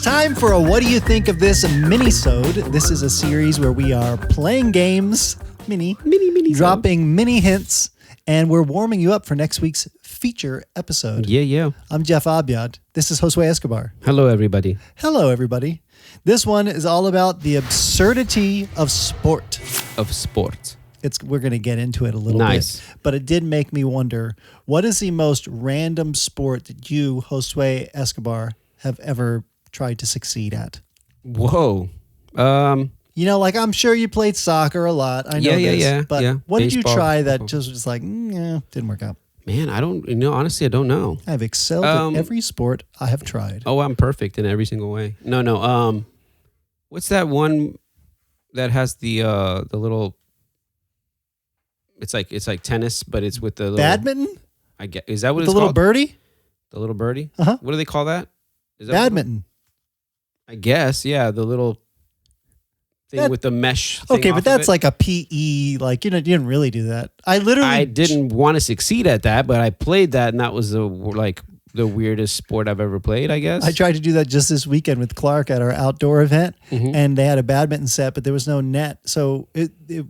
Time for a What Do You Think of This mini-sode. This is a series where we are playing games, mini, dropping mini hints, and we're warming you up for next week's feature episode. Yeah. I'm Jeff Abiad. This is Josue Escobar. Hello, everybody. Hello, everybody. This one is all about the absurdity of sport. We're going to get into it a little bit, but it did make me wonder, what is the most random sport that you, Josue Escobar, have ever tried to succeed at? Whoa. I'm sure you played soccer a lot. I know this. But what did you try that just was like, didn't work out? Man, honestly, I don't know. I've excelled at every sport I have tried. Oh, I'm perfect in every single way. No. What's that one that has the little... It's like tennis, but it's with the little... Badminton? I get. Is that what it's called? The little birdie? The little birdie? Uh-huh. What do they call that? Is that Badminton. I guess, yeah. The little thing with the mesh thing. Okay, but that's like a PE. Like, you didn't really do that. I didn't want to succeed at that, but I played that, and that was the weirdest sport I've ever played, I guess. I tried to do that just this weekend with Clark at our outdoor event, and they had a badminton set, but there was no net. So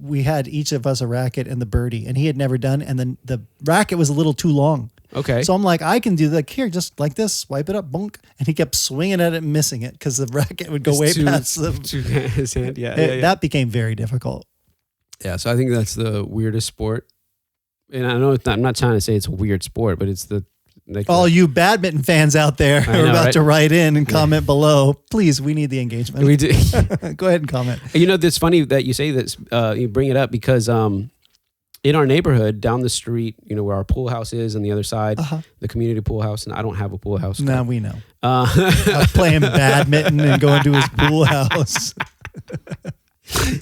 we had each of us a racket and the birdie, and he had never done, and then the racket was a little too long. Okay. So I'm like, I can do that. Here, just like this, swipe it up, bonk. And he kept swinging at it and missing it because the racket would go way past his hand. Yeah. That became very difficult. Yeah, so I think that's the weirdest sport. And I know I'm not trying to say it's a weird sport, but it's the... All you badminton fans out there who are about to write in and comment below, please, we need the engagement. We do. Go ahead and comment. It's funny that you say this, you bring it up because in our neighborhood down the street, where our pool house is on the other side, the community pool house, and I don't have a pool house. No, we know. Playing badminton and going to his pool house.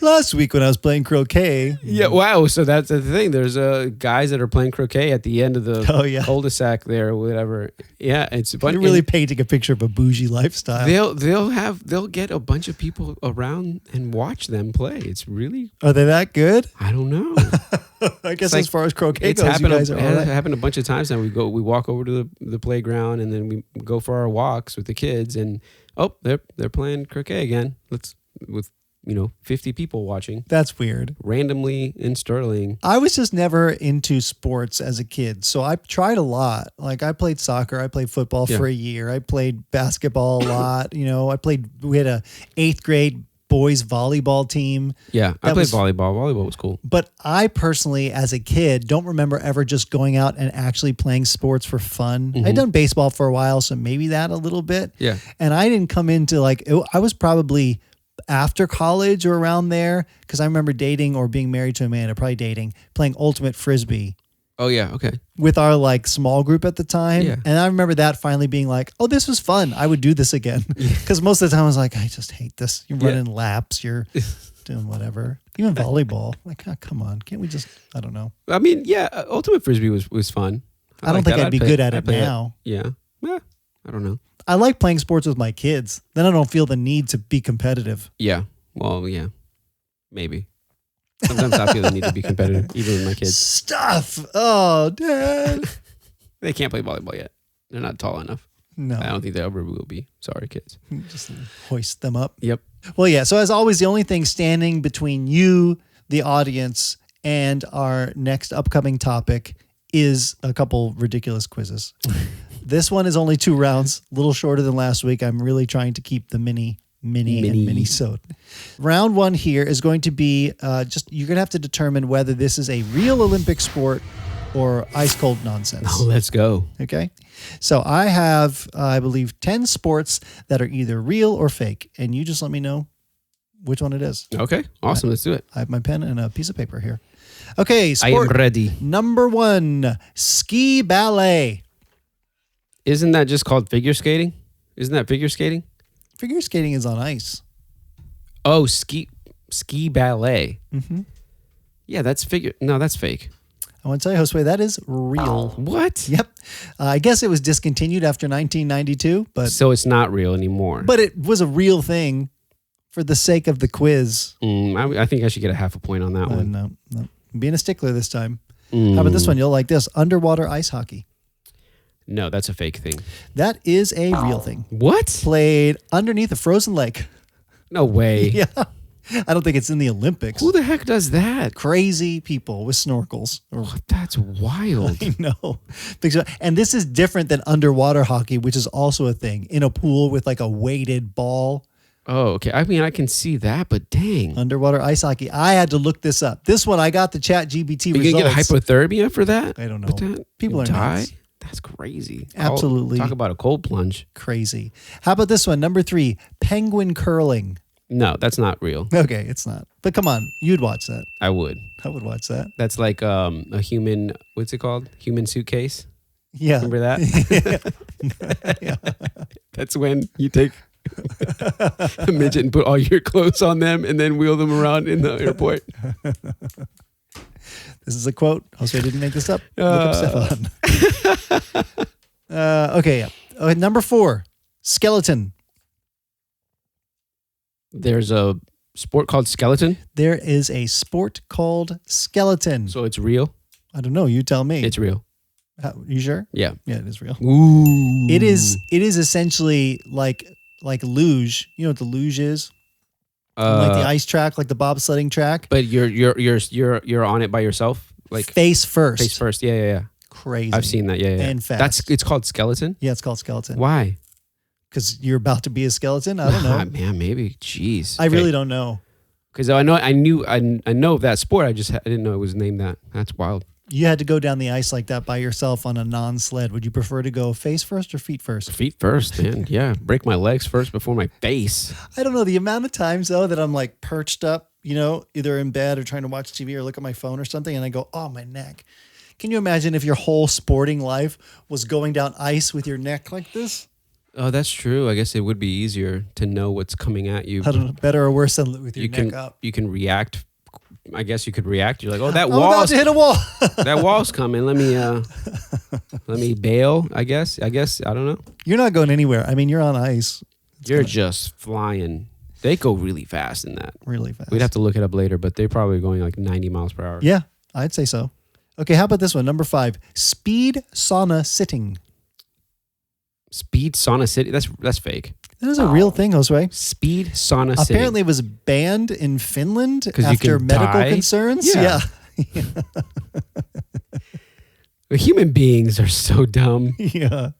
Last week when I was playing croquet. Yeah, wow. So that's the thing. There's guys that are playing croquet at the end of the cul-de-sac there or whatever. Yeah, it's funny. You're really painting a picture of a bougie lifestyle. They'll get a bunch of people around and watch them play. It's really... Are they that good? I don't know. I guess as far as croquet goes, you guys are all right. It's happened a bunch of times now. We walk over to the playground and then we go for our walks with the kids and they're playing croquet again. With 50 people watching. That's weird. Randomly in Sterling. I was just never into sports as a kid. So I tried a lot. Like I played soccer. I played football for a year. I played basketball a lot. We had a 8th grade boys volleyball team. Yeah, I played volleyball. Volleyball was cool. But I personally, as a kid, don't remember ever just going out and actually playing sports for fun. I'd done baseball for a while, so maybe that a little bit. Yeah. And I didn't come into I was probably after college or around there, because I remember dating or being married to a man, or probably dating, playing ultimate frisbee. Oh yeah, okay. With our small group at the time. Yeah. And I remember that finally being like, oh, this was fun. I would do this again. Because most of the time I was like, I just hate this. You're running laps. You're doing whatever. Even volleyball. Come on. Can't we just, I don't know. I mean, yeah, ultimate frisbee was fun. I don't think I'd be good at it now. Yeah. I don't know. I like playing sports with my kids. Then I don't feel the need to be competitive. Yeah. Well, yeah. Maybe. Sometimes I feel the need to be competitive, even with my kids. Stuff. Oh, Dad. They can't play volleyball yet. They're not tall enough. No. I don't think they ever will be. Sorry, kids. Just hoist them up. Yep. Well, yeah. So as always, the only thing standing between you, the audience, and our next upcoming topic is a couple ridiculous quizzes. This one is only 2 rounds, a little shorter than last week. I'm really trying to keep the mini-sode. Round 1 here is going to be you're going to have to determine whether this is a real Olympic sport or ice cold nonsense. Oh, let's go. Okay. So I have, I believe, 10 sports that are either real or fake, and you just let me know which one it is. Okay. Awesome. Let's do it. I have my pen and a piece of paper here. Okay. I am ready. Number 1, ski ballet. Isn't that just called figure skating? Isn't that figure skating? Figure skating is on ice. Oh, ski ballet. Mm-hmm. Yeah, that's fake. I want to tell you, Josue, that is real. What? Yep. I guess it was discontinued after 1992, but so it's not real anymore. But it was a real thing for the sake of the quiz. I think I should get a half a point on that one. No. I'm being a stickler this time. How about this one? You'll like this. Underwater ice hockey. No, that's a fake thing. That is a real thing. What? Played underneath a frozen lake. No way. Yeah. I don't think it's in the Olympics. Who the heck does that? Crazy people with snorkels. That's wild. I know. And this is different than underwater hockey, which is also a thing. In a pool with like a weighted ball. Oh, okay. I mean, I can see that, but dang. Underwater ice hockey. I had to look this up. This one, I got the chat GBT Are you results. going to get hypothermia for that? I don't know. With that? People You are die? nuts. That's crazy. Absolutely. Talk about a cold plunge. Crazy. How about this one? Number 3, penguin curling. No, that's not real. Okay, it's not. But come on, you'd watch that. I would. I would watch that. That's like a human, what's it called? Human suitcase. Yeah. Remember that? Yeah. That's when you take a midget and put all your clothes on them and then wheel them around in the airport. This is a quote. Also, I didn't make this up. Look up Stefan. Okay, yeah. Number 4, skeleton. There's a sport called skeleton. There is a sport called skeleton. So it's real. I don't know. You tell me. It's real. You sure? Yeah. Yeah, it is real. Ooh. It is essentially like luge. You know what the luge is? Like the ice track, like the bobsledding track. But you're on it by yourself, like face first. face first. Yeah. Crazy. I've seen that. Yeah. And fast. It's called skeleton. Yeah, it's called skeleton. Why? Because you're about to be a skeleton. I don't know. Man, maybe. Jeez. I really don't know. Because I know of that sport. I didn't know it was named that. That's wild. You had to go down the ice like that by yourself on a non-sled. Would you prefer to go face first or feet first? Feet first, man. Yeah, break my legs first before my face. I don't know. The amount of times, though, that I'm like perched up, either in bed or trying to watch TV or look at my phone or something, and I go, oh, my neck. Can you imagine if your whole sporting life was going down ice with your neck like this? Oh, that's true. I guess it would be easier to know what's coming at you. I don't know. Better or worse than with your neck up? You can react. I guess you could react. You're like, oh, that I'm about to hit a wall. That wall's coming. Let me bail. I guess. I don't know. You're not going anywhere. I mean, you're on ice. You're just flying. They go really fast in that. Really fast. We'd have to look it up later, but they're probably going like 90 miles per hour. Yeah, I'd say so. Okay, how about this one? Number 5, speed sauna sitting. Speed sauna city. That's fake. That is a real thing, Josue. Speed sauna city. Apparently, it was banned in Finland 'Cause you after can medical die? concerns. Yeah. Human beings are so dumb. Yeah.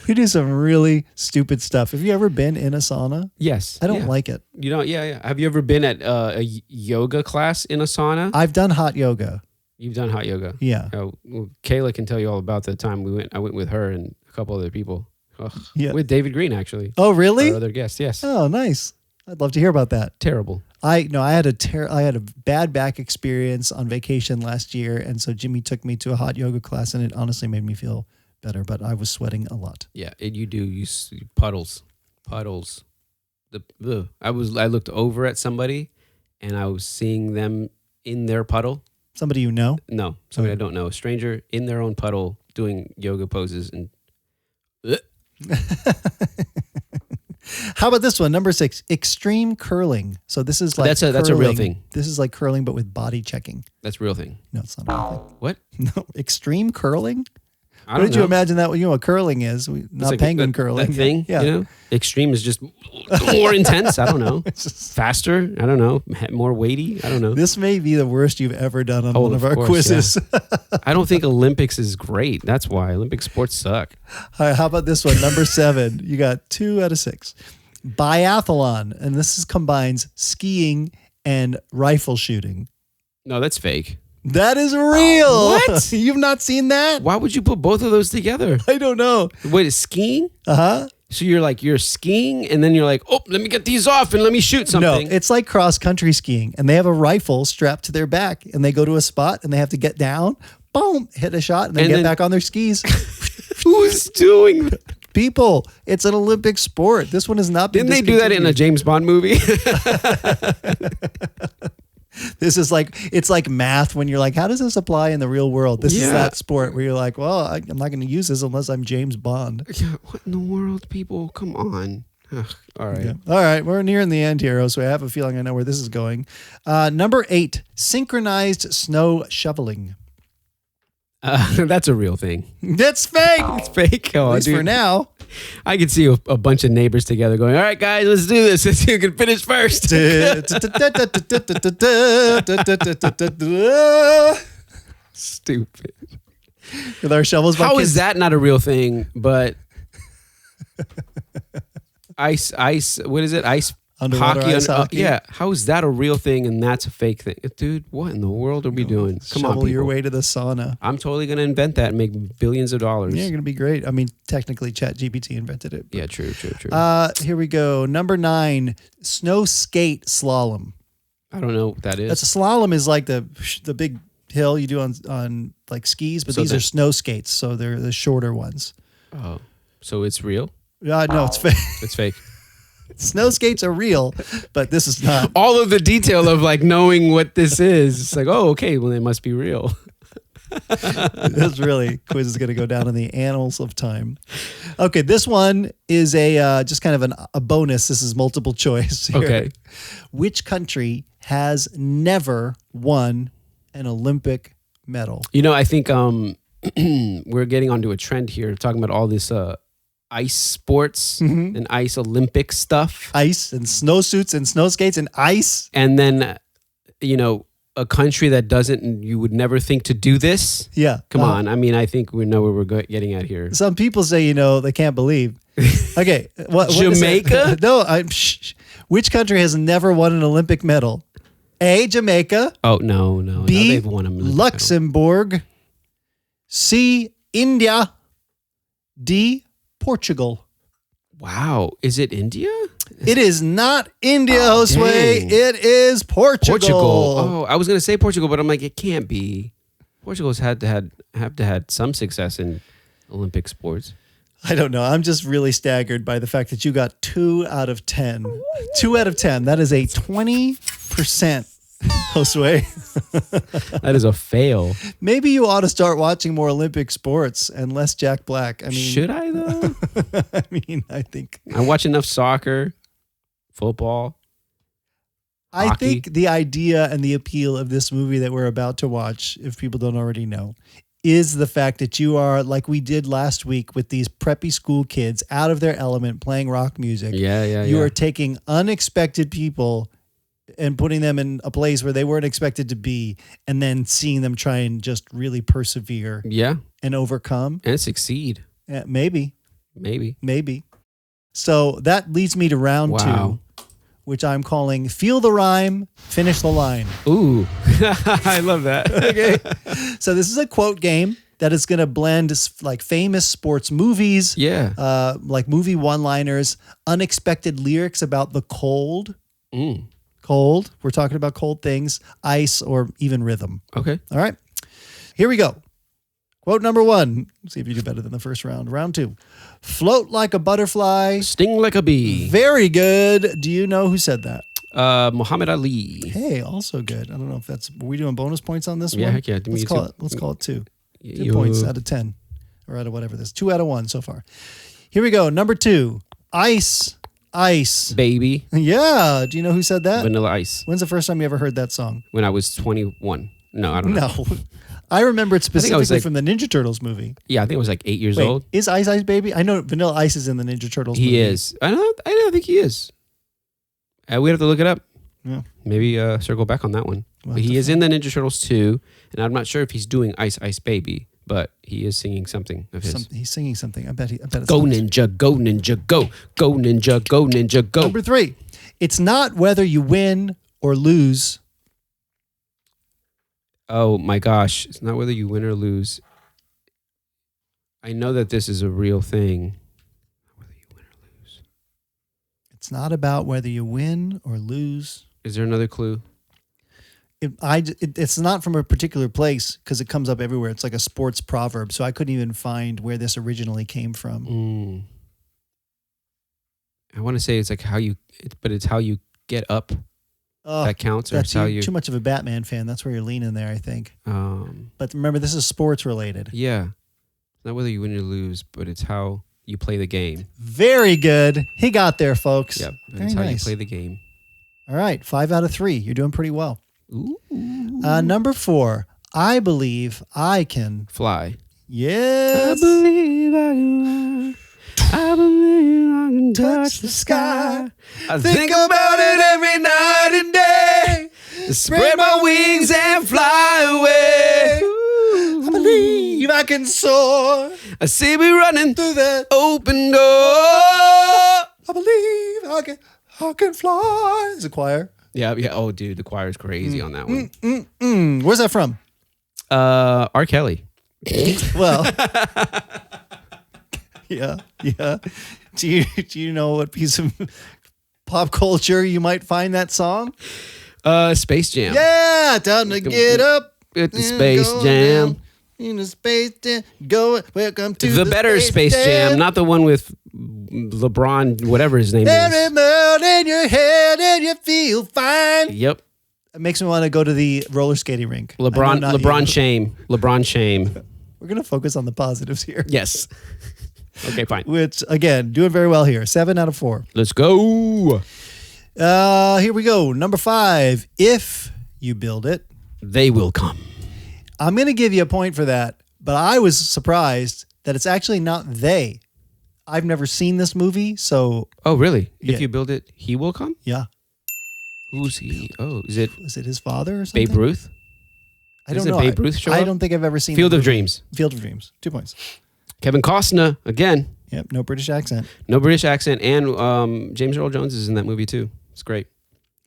We do some really stupid stuff. Have you ever been in a sauna? Yes. I don't like it. You know, yeah. Have you ever been at a yoga class in a sauna? I've done hot yoga. You've done hot yoga. Yeah. Well, Kayla can tell you all about the time we went. I went with her and a couple other people. Ugh. Yeah. With David Green, actually. Oh, really? Our other guest, yes. Oh, nice. I'd love to hear about that. Terrible. I had a bad back experience on vacation last year, and so Jimmy took me to a hot yoga class, and it honestly made me feel better. But I was sweating a lot. Yeah, you see puddles. I looked over at somebody, and I was seeing them in their puddle. Somebody you know? No, somebody I don't know. A stranger in their own puddle doing yoga poses and. How about this one? Number 6, extreme curling. So this is like that's a real thing. This is like curling, but with body checking. That's a real thing. No, it's not a real thing. What? No, extreme curling. I What don't did know. you imagine that? What curling is? Not It's like penguin curling. That thing, Yeah. you know? Extreme is just more intense. I don't know. It's just- Faster. I don't know. More weighty. I don't know. This may be the worst you've ever done on one of our course, quizzes. I don't think Olympics is great. That's why Olympic sports suck. How about this one? Number 7. You got 2 out of 6. Biathlon, and this combines skiing and rifle shooting. No, that's fake. That is real. What? You've not seen that? Why would you put both of those together? I don't know. Wait, is skiing? Uh-huh. So you're skiing and then you're like, oh, let me get these off and let me shoot something. No, it's like cross country skiing, and they have a rifle strapped to their back, and they go to a spot and they have to get down, boom, hit a shot, and then get back on their skis. Who's doing that? People, it's an Olympic sport. This one has not been. Didn't they do that in a James Bond movie? This is it's like math when you're like, how does this apply in the real world? This is that sport where you're like, well, I'm not going to use this unless I'm James Bond. Yeah, what in the world, people? Come on. Ugh, all right. Yeah. All right, we're nearing the end here, so I have a feeling I know where this is going. Number 8, synchronized snow shoveling. That's a real thing. That's fake. It's fake. Oh, At least dude. for now. I could see a bunch of neighbors together going, all right, guys, let's do this. Let's see who can finish first. Stupid. With our shovels. How is that not a real thing? But ice, what is it? Ice Underwater hockey. ice hockey? Yeah. How is that a real thing and that's a fake thing? Dude, what in the world are we doing? Come on, Shovel your people. way to the sauna. I'm totally going to invent that and make billions of dollars. Yeah, you're going to be great. I mean, technically, ChatGPT invented it. Yeah, true. Here we go. Number 9, snow skate slalom. I don't know what that is. That's a slalom is like the big hill you do on like skis, but So these are snow skates, so they're the shorter ones. Oh, so it's real? No, it's fake. It's fake. Snow skates are real, but this is not. All of the detail of like knowing what this is. It's like, oh, okay, well, they must be real. This really quiz is going to go down in the annals of time. Okay, this one is a just kind of a bonus. This is multiple choice here. Okay. Which country has never won an Olympic medal? You know, I think we're getting onto a trend here, talking about all this ice sports and ice Olympic stuff. Ice and snowsuits and snow skates and ice. And then, a country that you would never think to do this. Yeah. Come on. I mean, I think we know where we're getting at here. Some people say, they can't believe. Okay. What Jamaica? No, which country has never won an Olympic medal? A, Jamaica. Oh, no. B, they've won a Olympic medal. Luxembourg. C, India. D, Portugal. Wow. Is it India? It is not India, Josue. dang. It is Portugal. Oh, I was going to say Portugal, but I'm like, it can't be. Portugal's have to had some success in Olympic sports. I don't know. I'm just really staggered by the fact that you got 2 out of 10. 2 out of 10. That is a 20%, Josue. That is a fail. Maybe you ought to start watching more Olympic sports and less Jack Black. I mean, Should I though? I think I watch enough soccer, football. I hockey. think the idea and the appeal of this movie that we're about to watch, if people don't already know, is the fact that you are, like we did last week with these preppy school kids, out of their element playing rock music. Yeah. You are taking unexpected people and putting them in a place where they weren't expected to be, and then seeing them try and just really persevere and overcome. And succeed. Maybe. Maybe. So that leads me to round 2, which I'm calling Feel the Rhyme, Finish the Line. Ooh, I love that. Okay. So this is a quote game that is going to blend like famous sports movies, like movie one-liners, unexpected lyrics about the cold. Cold. We're talking about cold things, ice, or even rhythm. Okay. All right. Here we go. Quote number 1. Let's see if you do better than the first round. Round 2. Float like a butterfly. Sting like a bee. Very good. Do you know who said that? Muhammad Ali. Hey, also good. I don't know if that's... Are we doing bonus points on this one? Yeah, heck yeah. Let's call it 2. 2 points out of 10. Or out of whatever this. 2 out of 1 so far. Here we go. Number 2. Ice. Baby. Yeah. Do you know who said that? Vanilla Ice. When's the first time you ever heard that song? When I was 21. No, I don't know. No. I remember it specifically like- from the Ninja Turtles movie. Yeah, I think I was like 8 years old. Is Ice Baby? I know Vanilla Ice is in the Ninja Turtles movie. He is. I don't think he is. We have to look it up. Yeah. Maybe circle back on that one. But he is in the Ninja Turtles 2, and I'm not sure if he's doing Ice Baby, but he is singing something of his. He's singing something. I bet it's Go not. ninja, go ninja, go. Go ninja, go ninja, go. Number 3. It's not whether you win or lose. Oh my gosh. It's not whether you win or lose. I know that this is a real thing. Whether you win or lose. It's not about whether you win or lose. Is there another clue? It's not from a particular place because it comes up everywhere. It's like a sports proverb. So I couldn't even find where this originally came from. I want to say it's like it's how you get up. That counts, or That's how you too much of a Batman fan. That's where you're leaning there, I think. But remember, this is sports related. Yeah. It's not whether you win or lose, but it's how you play the game. Very good. He got there, folks. Yep. Very It's how you nice. play the game. All right. 5 out of 3. You're doing pretty well. Ooh. Number 4. I believe I can. Fly. Yes. I believe I can fly. I believe I can touch the sky. I think about it every night and day. Spread my wings and fly away. I believe I can soar I see me running through that. open door. I believe I can fly. It's a choir. Yeah. Oh, dude, the choir is crazy on that one. Where's that from? R. Kelly. Well, yeah. Do you know what piece of pop culture you might find that song? Space Jam. Yeah, time to get up. With the Space Jam. Down in the Space Jam. Go. Welcome to The better Space Jam, not the one with LeBron, whatever his name Every is. melt in your head and you feel fine. Yep. It makes me want to go to the roller skating rink. LeBron shame. LeBron shame. We're going to focus on the positives here. Yes. Okay, fine. Which, again, doing very well here. 7 out of 4. Let's go. Here we go. Number 5. If you build it. They will come. I'm going to give you a point for that, but I was surprised that it's actually not they. I've never seen this movie, so Oh, really? Yeah. If you build it, he will come? yeah. Who's he? Oh, is it Is it his father or something? Babe Ruth? I don't Is it know. Babe Ruth show I up? don't think I've ever seen Field the of movie. Dreams. Field of Dreams. 2 points. Kevin Costner, again. Yep, no British accent. No British accent. And James Earl Jones is in that movie, too. It's great.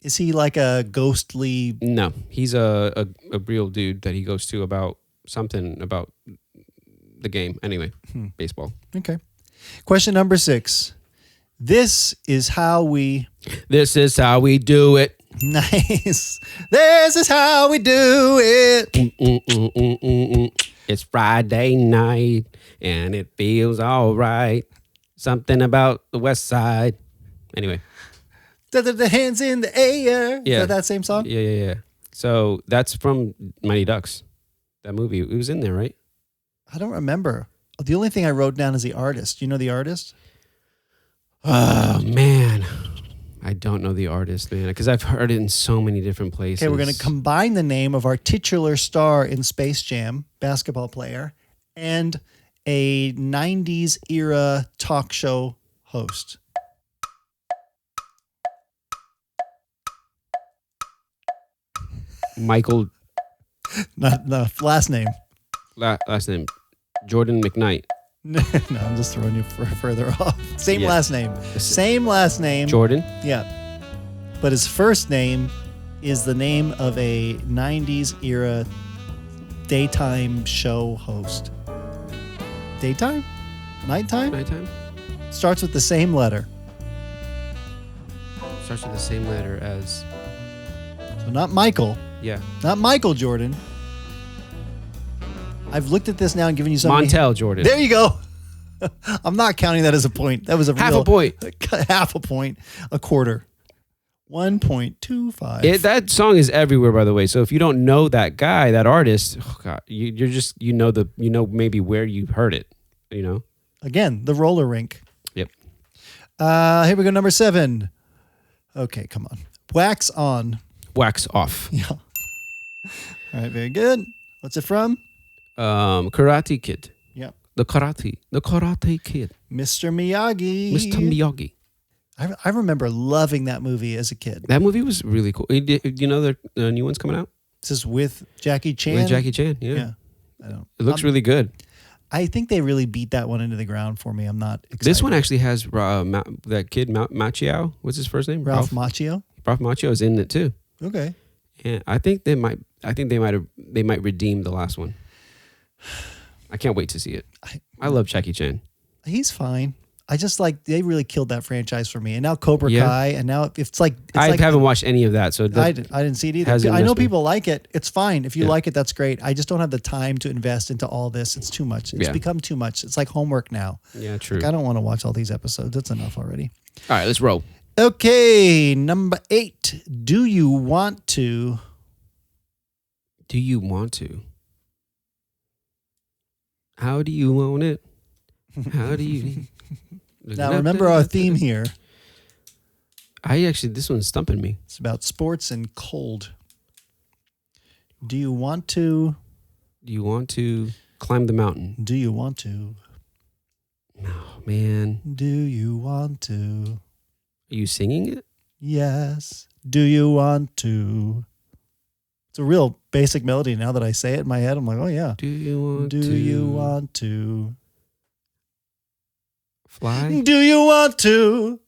Is he like a ghostly? No, he's a real dude that he goes to about something about the game. Anyway, baseball. Okay. Question number 6. This is how we. This is how we do it. Nice. This is how we do it. It's Friday night and it feels all right. Something about the West Side. Anyway. The hands in the air. Yeah. Is that same song? Yeah. So that's from Mighty Ducks. That movie. It was in there, right? I don't remember. The only thing I wrote down is the artist. You know the artist? Oh, man. I don't know the artist, man, because I've heard it in so many different places. Okay, we're going to combine the name of our titular star in Space Jam, basketball player, and a 90s era talk show host. Michael, Not the last name. last name, Jordan McKnight. No, I'm just throwing you further off. Same Yeah. last name. Same last name. Jordan? Yeah. But his first name is the name of a 90s era daytime show host. Daytime? Nighttime? Nighttime? Starts with the same letter. Starts with the same letter as, So not Michael. yeah. Not Michael Jordan. I've looked at this now and given you something. Montel Jordan. There you go. I'm not counting that as a point. That was a Half real, a point. Half a point. A quarter. 1.25. That song is everywhere, by the way. So if you don't know that guy, that artist, oh God, you're just, you know maybe where you heard it, you know? Again, the roller rink. Yep. Here we go. Number 7. Okay, come on. Wax on. Wax off. Yeah. All right, very good. What's it from? Karate Kid. Yep. The Karate Kid. Mr. Miyagi. Mr. Miyagi. I remember loving that movie as a kid. That movie was really cool. You know the new one's coming out? This is with Jackie Chan. With Jackie Chan, yeah. I don't. It looks really good. I think they really beat that one into the ground for me. I'm not excited. This one actually has that kid, Macchio. What's his first name? Ralph Macchio. Ralph Macchio is in it too. Okay. And I think they might redeem the last one. I can't wait to see it. I love Jackie Chan. He's fine. I just they really killed that franchise for me. And now Cobra Yeah. Kai, and now it's I haven't watched any of that, so I didn't see it either. hasn't I know missed me. people like it. It's fine. If you Yeah. like it, that's great. I just don't have the time to invest into all this. It's too much. It's Yeah. become too much. It's like homework now. Yeah, true. I don't want to watch all these episodes. That's enough already. All right, let's roll. Okay, number 8. Do you want to? Do you want to? How do you want it? How do you? Now remember our theme here. This one's stumping me. It's about sports and cold. Do you want to? Do you want to climb the mountain? Do you want to? No, man. Do you want to? Are you singing it? Yes. Do you want to? It's a real basic melody. Now that I say it in my head, I'm like, oh yeah. Do you want to? Do you want to? Fly? Do you want to?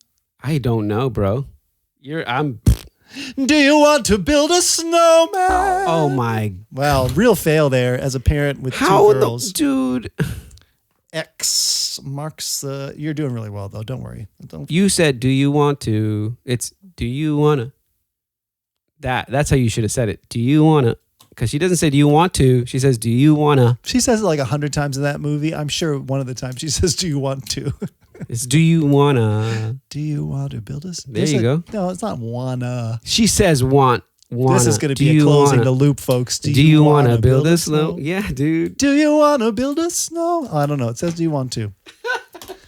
I don't know, bro. Do you want to build a snowman? Oh my. Wow, real fail there as a parent with How two girls. dude. X marks the. You're doing really well though. Don't worry. Don't. You said, do you want to? It's, do you want to? That's how you should have said it. Do you want to? Because she doesn't say, do you want to? She says, do you want to? She says it like 100 times in that movie. I'm sure one of the times she says, do you want to? It's, do you want to? Do you want to build us? There you go. No, it's not wanna. She says, wanna. This is going to be a closing the loop, folks. Do you want to build a snow? Yeah, dude. Do you want to build a snow? I don't know. It says, do you want to?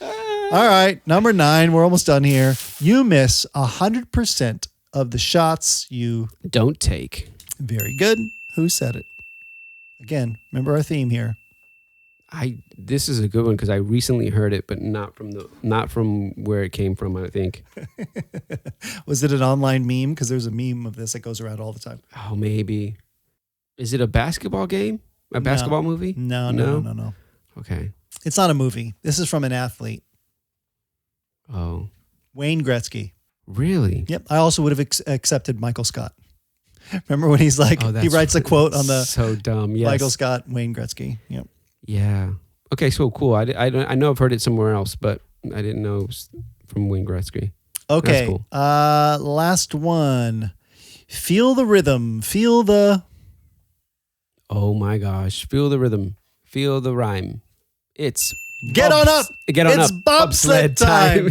All right. Number 9. We're almost done here. You miss 100% of the shots you don't take. Very good. Who said it? Again, remember our theme here. This is a good one because I recently heard it, but not from where it came from, I think. Was it an online meme? Because there's a meme of this that goes around all the time. Oh, maybe. Is it a basketball game? A basketball movie? No. Okay. It's not a movie. This is from an athlete. Oh. Wayne Gretzky. Really? Yep. I also would have accepted Michael Scott. Remember when he's like, he writes a quote on the so dumb. Yes. Michael Scott, Wayne Gretzky. Yep. Yeah. Okay, so cool. I know I've heard it somewhere else, but I didn't know it was from Wayne Gretzky. Okay. That's cool. Last one. Feel the rhythm. Feel the... Oh my gosh. Feel the rhythm. Feel the rhyme. It's... Get on up. Get on it's up. bobsled time.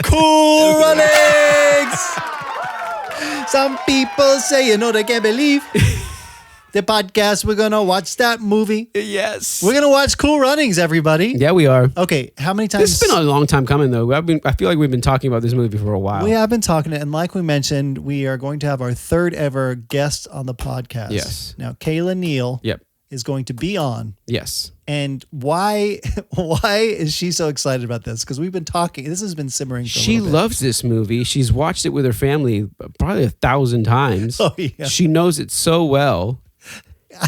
Cool runnings. Some people say, they can't believe the podcast. We're going to watch that movie. Yes. We're going to watch Cool Runnings, everybody. Yeah, we are. Okay. How many times? This has been a long time coming, though. I feel like we've been talking about this movie for a while. We have been talking, and like we mentioned, we are going to have our third ever guest on the podcast. Yes. Now, Kayla Neal is going to be on. Yes. And why is she so excited about this? Because we've been talking. This has been simmering for a little bit. She loves this movie. She's watched it with her family probably 1,000 times. Oh, yeah. She knows it so well.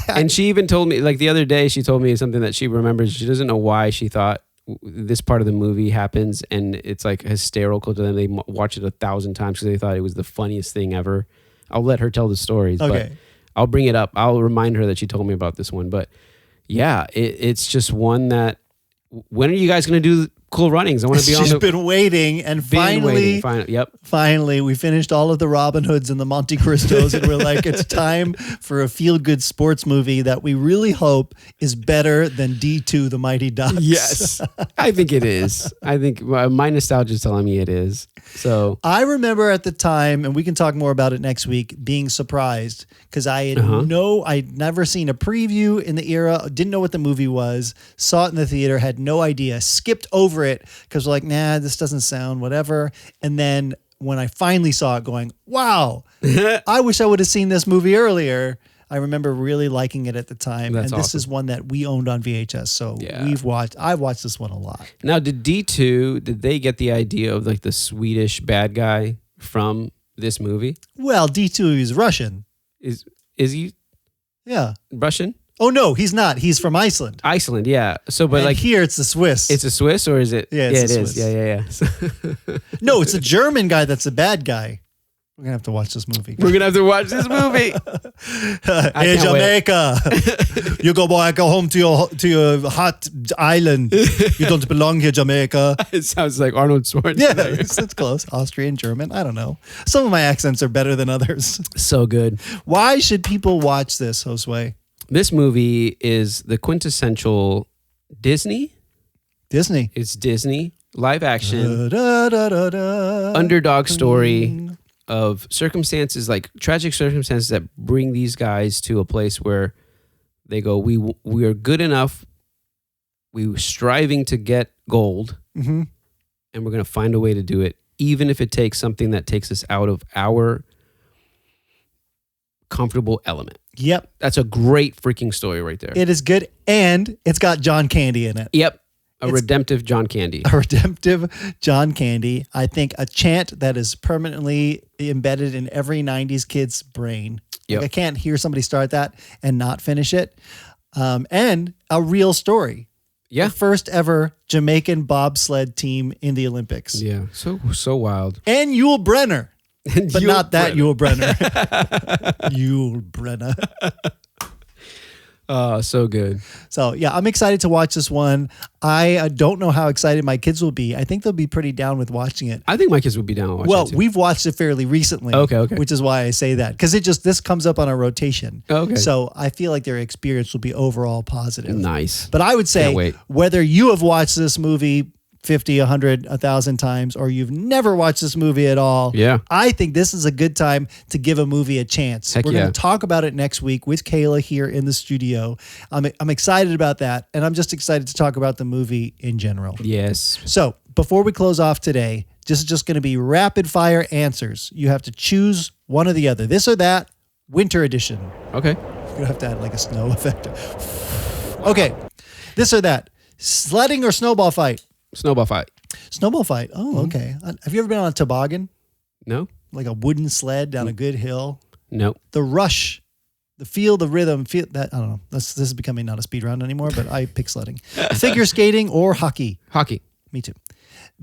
And she even told me, like the other day, she told me something that she remembers. She doesn't know why she thought this part of the movie happens. And it's like hysterical to them. They watch it 1,000 times because they thought it was the funniest thing ever. I'll let her tell the stories. Okay. But I'll bring it up. I'll remind her that she told me about this one. But yeah, it's just one that, when are you guys going to do Cool Runnings? I want to be on. She's been waiting, and finally, we finished all of the Robin Hoods and the Monte Cristos, and we're like, it's time for a feel-good sports movie that we really hope is better than D2, The Mighty Ducks. Yes, I think it is. I think my nostalgia is telling me it is. So I remember at the time, and we can talk more about it next week, being surprised because I had I'd never seen a preview in the era, didn't know what the movie was, saw it in the theater, had no idea, skipped over it because we're like, nah, this doesn't sound whatever. And then when I finally saw it, going, wow, I wish I would have seen this movie earlier. I remember really liking it at the time. That's and this awesome. is one that we owned on VHS. So I've watched this one a lot. Now, did they get the idea of like the Swedish bad guy from this movie? Well, D2 is Russian. Is he? Yeah. Russian? Oh, no, he's not. He's from Iceland. Iceland, yeah. So, but and like here it's the Swiss. It's a Swiss, or is it? Yeah, it Swiss. is. Yeah. No, it's a German guy that's a bad guy. We're going to have to watch this movie. We're going to have to watch this movie. Hey, Jamaica. You go back home to your hot island. You don't belong here, Jamaica. It sounds like Arnold Schwarzenegger. Yeah, it's close. Austrian, German. I don't know. Some of my accents are better than others. So good. Why should people watch this, Josue? This movie is the quintessential Disney. It's Disney. Live action. Underdog story of circumstances, like tragic circumstances that bring these guys to a place where they go, we are good enough. We were striving to get gold. Mm-hmm. And we're going to find a way to do it, even if it takes something that takes us out of our comfortable element. Yep. That's a great freaking story right there. It is good. And it's got John Candy in it. Yep. A redemptive John Candy. A redemptive John Candy. I think a chant that is permanently embedded in every 90s kid's brain. Yep. Like I can't hear somebody start that and not finish it. And a real story. Yeah. The first ever Jamaican bobsled team in the Olympics. Yeah. So wild. And Yul Brenner. And But not that Yul Yul Brenner. Yul Brenner. Oh, so good. So, yeah, I'm excited to watch this one. I don't know how excited my kids will be. I think they'll be pretty down with watching it. I think my kids would be down with watching Well, it too. we've watched it fairly recently. Okay. Which is why I say that. Because this comes up on a rotation. Okay. So I feel like their experience will be overall positive. Nice. But I would say Can't wait. whether you have watched this movie 50, 100, 1,000 times, or you've never watched this movie at all, Yeah. I think this is a good time to give a movie a chance. Heck We're yeah. going to talk about it next week with Kayla here in the studio. I'm excited about that, and I'm just excited to talk about the movie in general. Yes. So before we close off today, this is just going to be rapid fire answers. You have to choose one or the other, this or that, winter edition. Okay. You're going to have to add like a snow effect. Okay, this or that, sledding or snowball fight? Snowball fight. Snowball fight. Oh, okay. Have you ever been on a toboggan? No. Like a wooden sled down a good hill? No. The rush, the rhythm, feel that. I don't know. This is becoming not a speed round anymore, but I pick sledding. Figure skating or hockey? Hockey. Me too.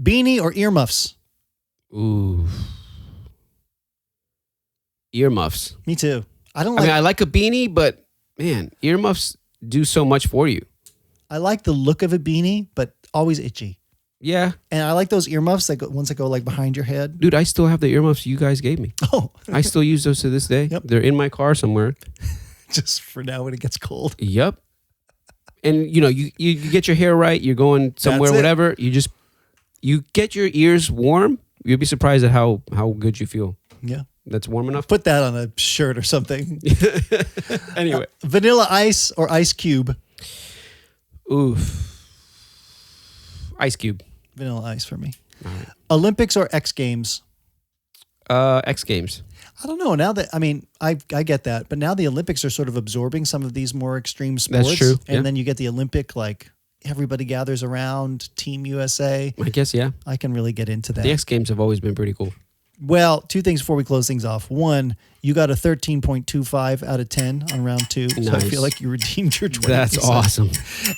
Beanie or earmuffs? Ooh. Earmuffs. Me too. I don't I like. mean, I like a beanie, but man, earmuffs do so much for you. I like the look of a beanie, but always itchy. Yeah. And I like those earmuffs that ones that go like behind your head. Dude, I still have the earmuffs you guys gave me. Oh, I still use those to this day. Yep. They're in my car somewhere. just for now when it gets cold. Yep. And you know, you get your hair right, you're going somewhere, That's it. whatever. You get your ears warm. You'll be surprised at how good you feel. Yeah. That's warm enough. Put that on a shirt or something. Anyway. Vanilla ice or ice cube? Oof. Ice Cube. Vanilla ice for me. All right. Olympics or X Games? X Games. I don't know. Now that I get that, but now the Olympics are sort of absorbing some of these more extreme sports. That's true. And Yeah. then you get the Olympic, like everybody gathers around, Team USA. I guess, yeah. I can really get into that. The X Games have always been pretty cool. Well, two things before we close things off. One, you got a 13.25 out of 10 on round 2. So I Nice. feel like you redeemed your 20%. That's awesome.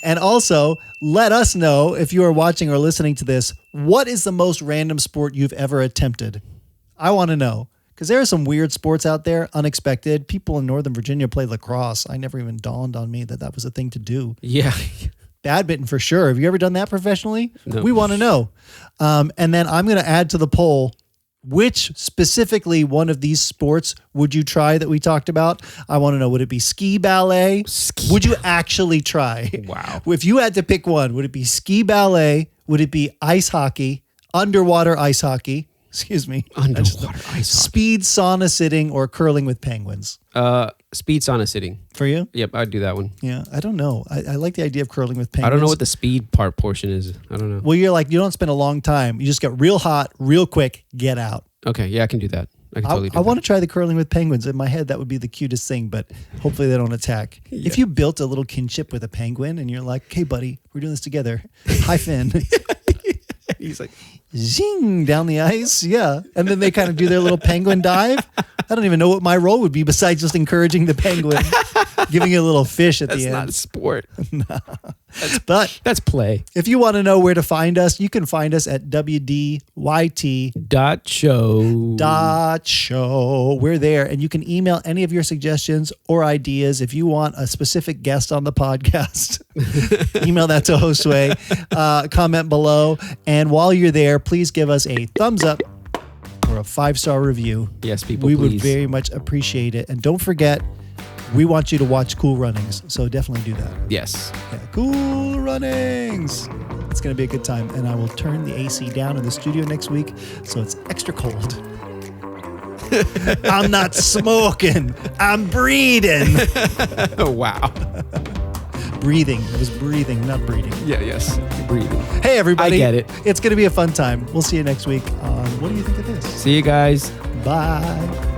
And also, let us know if you are watching or listening to this, what is the most random sport you've ever attempted? I want to know. Because there are some weird sports out there, unexpected. People in Northern Virginia play lacrosse. I never even dawned on me that was a thing to do. Yeah. Badminton for sure. Have you ever done that professionally? No. We want to know. And then I'm going to add to the poll, which specifically one of these sports would you try that we talked about? I want to know, would it be ski ballet? Would you actually try? Wow. If you had to pick one, would it be ski ballet? Would it be ice hockey, underwater ice hockey? Excuse me. Underwater ice hockey. Speed sauna sitting or curling with penguins? Speed sauna sitting. For you? Yep, I'd do that one. Yeah, I don't know. I like the idea of curling with penguins. I don't know what the speed part portion is. I don't know. Well, you're like, you don't spend a long time. You just get real hot, real quick, get out. Okay, yeah, I can do that. I can totally do I that. want to try the curling with penguins. In my head, that would be the cutest thing, but hopefully they don't attack. Yeah. If you built a little kinship with a penguin and you're like, hey, buddy, we're doing this together. Hi, Finn. He's like, Zing down the ice. Yeah. And then they kind of do their little penguin dive. I don't even know what my role would be besides just encouraging the penguin, giving it a little fish at that's the not end. a sport. But That's play. if you want to know where to find us, you can find us at wdyt.show. We're there, and you can email any of your suggestions or ideas if you want a specific guest on the podcast. Email that to Josue. Comment below, and while you're there, please give us a thumbs up or a 5-star review. Yes, people, We please. would very much appreciate it, and don't forget, we want you to watch Cool Runnings, so definitely do that. Yes. Yeah, Cool Runnings. It's going to be a good time. And I will turn the AC down in the studio next week so it's extra cold. I'm not smoking. I'm breathing. Oh, wow. Breathing. It was breathing, not breathing. Yeah, yes. Breathing. Hey, everybody. I get it. It's going to be a fun time. We'll see you next week on What Do You Think of This? See you guys. Bye.